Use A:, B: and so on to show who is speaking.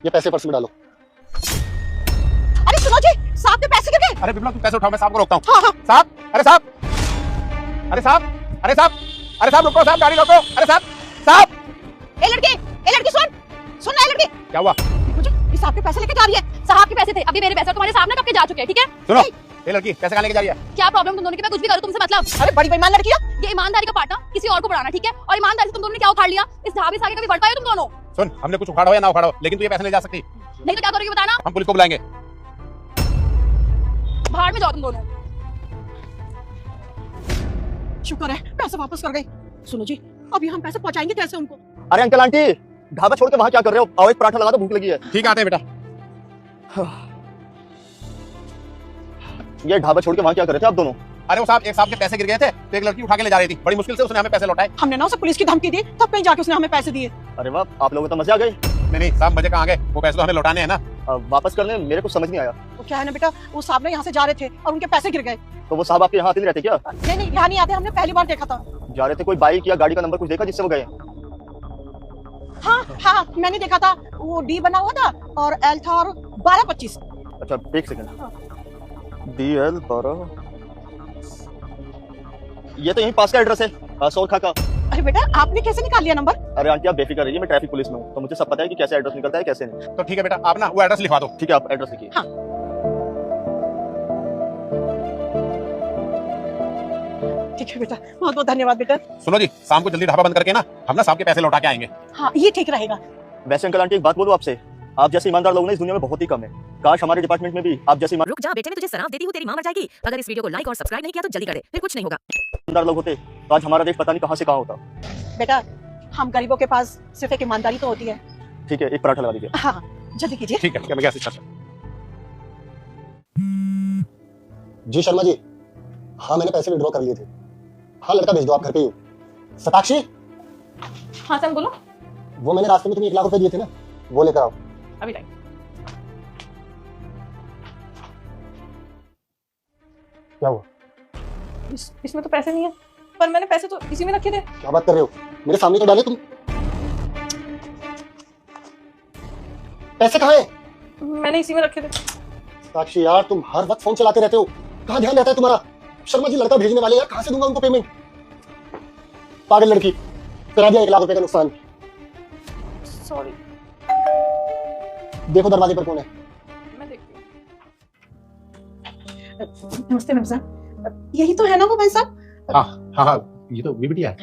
A: ये पैसे पर्स में डालो।
B: अरे सुनो जी, साहब के पैसे गिर गए।
C: अरे बिमला तुम पैसे उठाओ, मैं साहब को रोकता हूँ।
B: हाँ हाँ।
C: साहब, अरे साहब, अरे साहब, अरे साहब, अरे साहब रुको, साहब गाड़ी रोको। अरे साहब, साहब।
B: ए लड़की सुन ना, ए लड़की।
C: क्या हुआ?
B: देखो जी, ये साहब के पैसे लेके जा रही है। साहब के पैसे थे, अभी मेरे पैसे तुम्हारे सामने कब के जा चुके हैं, ठीक है?
C: सुनो, ये लड़की पैसे कहाँ लेके जा रही है?
B: क्या प्रॉब्लम तुम दोनों की? मैं कुछ भी करूँ तुमसे मतलब? अरे बड़ी बेईमान लड़की है। ये ईमानदारी का पार्ट ना किसी और को बढ़ाना, ठीक है? और ईमानदारी से तुम दोनों ने क्या उखाड़ लिया? इस ढाबे से आगे कभी बढ़ पाए तुम दोनों?
C: सुन, हमने कुछ उखाड़ा हो या ना उखाड़ा हो, लेकिन तू ये पैसे ले जा सकती।
B: नहीं तो क्या करोगी बताना?
C: हम पुलिस को बुलाएंगे।
B: बाहर में जाओ तुम दोनों। शुक्र है पैसे वापस कर गई। सुनो जी, अभी हम पैसे पहुंचाएंगे कैसे उनको?
A: अरे अंकल आंटी, ढाबा छोड़ के वहाँ क्या कर रहे हो? आओ एक पराठा लगा दो, भूख लगी है।
C: ठीक आते हैं बेटा।
A: ये ढाबा छोड़ के वहाँ क्या कर रहे थे आप दोनों?
C: अरे वो साहब, एक साहब के पैसे गिर गए थे तो एक लड़की उठा के ले जा रही थी। बड़ी मुश्किल से उसने हमें पैसे लौटाए।
B: हमने ना उसे पुलिस की धमकी दी, तब कहीं जाके उसने हमें पैसे दिए।
A: अरे वाह, आप लोगों को तो मजे आ गए।
C: नहीं साहब, मजे कहाँ आ गए? वो पैसे तो हमें लौटाने हैं ना।
A: वापस करने मेरे को समझ नहीं आया।
B: तो क्या है ना बेटा, वो साहब ने यहाँ से जा रहे थे और उनके पैसे गिर गए।
A: तो वो साहब आपके यहाँ आते नहीं रहते क्या?
B: नहीं, यहाँ नहीं आते, हमने पहली बार देखा था।
A: जा रहे थे, कोई बाइक या गाड़ी का नंबर कुछ देखा जिससे वो गए?
B: हाँ, मैंने देखा था, वो डी बना हुआ था और एल था और 12-25।
A: अच्छा एक सेकंड, DL 12। ये तो यहीं पास का एड्रेस है, सोरखा का।
B: अरे बेटा, आपने कैसे निकाल लिया नंबर?
A: अरे आंटी आप बेफिक्र रहिए, मैं ट्रैफिक पुलिस में हूँ, तो मुझे सब पता है कि कैसे एड्रेस निकलता है कैसे नहीं।
C: तो ठीक है बेटा, आप ना वो एड्रेस लिखवा दो।
A: ठीक है, आप एड्रेस लिखिए।
B: हाँ। ठीक है बेटा, बहुत बहुत धन्यवाद बेटा।
C: सुनो जी, शाम को जल्दी ढाबा बंद करके ना हम ना साहब के पैसे लौटा के आएंगे।
B: हाँ, ये ठीक रहेगा।
A: वैसे अंकल आंटी एक बात बोलूं आपसे, आप जैसे ईमानदार लोग ना इस दुनिया में बहुत ही कम है। काश हमारे डिपार्टमेंट में भी आप जैसे
D: रुक जा बेटे, मैं तुझे सराफ देती हूँ, तेरी माँ मर जाएगी। अगर इस वीडियो को लाइक और सब्सक्राइब नहीं किया तो जल्दी कर दे, फिर कुछ नहीं होगा।
A: ईमानदार लोग होते तो आज हमारा देश पता नहीं कहाँ से कहाँ होता।
B: बेटा, हम गरीबों के पास सिर्फ एक ईमानदारी तो होती है।
A: ठीक है, एक पराठा लगा दीजिए।
B: हाँ, जल्दी कीजिए।
C: ठीक है, मैं कैसे चलता।
A: जी शर्मा जी, हाँ मैंने पैसे विड्रॉ कर लिए थे। हाँ लड़का भेज दो, आप घर पे ही हो। सताक्षी,
B: हाँ सर बोलो।
A: वो मैंने रास्ते में तुम्हें 1 लाख रुपए दिए थे ना, वो लेकर आओ।
B: अभी टाइम।
A: क्या हुआ?
B: इसमें तो पैसे नहीं है, पर मैंने पैसे तो इसी में रखे थे।
A: क्या बात कर रहे हो? मेरे सामने तो डाले तुम। पैसे कहाँ हैं?
B: मैंने इसी में रखे थे।
A: सताक्षी यार, तुम हर वक्त फोन चलाते रहते हो, कहाँ ध्यान रहता है तुम्हारा? शर्मा जी लड़का भेजने वाले यार, कहाँ से दूंगा उनको पेमेंट? पागल लड़की, करा दिया 1 लाख रुपए का नुकसान।
B: सॉरी।
A: देखो दरवाजे पर कौन है।
B: मैं देखती हूँ। नमस्ते मैम साहब, यही तो है ना वो भाई साहब?
C: हाँ, ये तो बीबीटी है।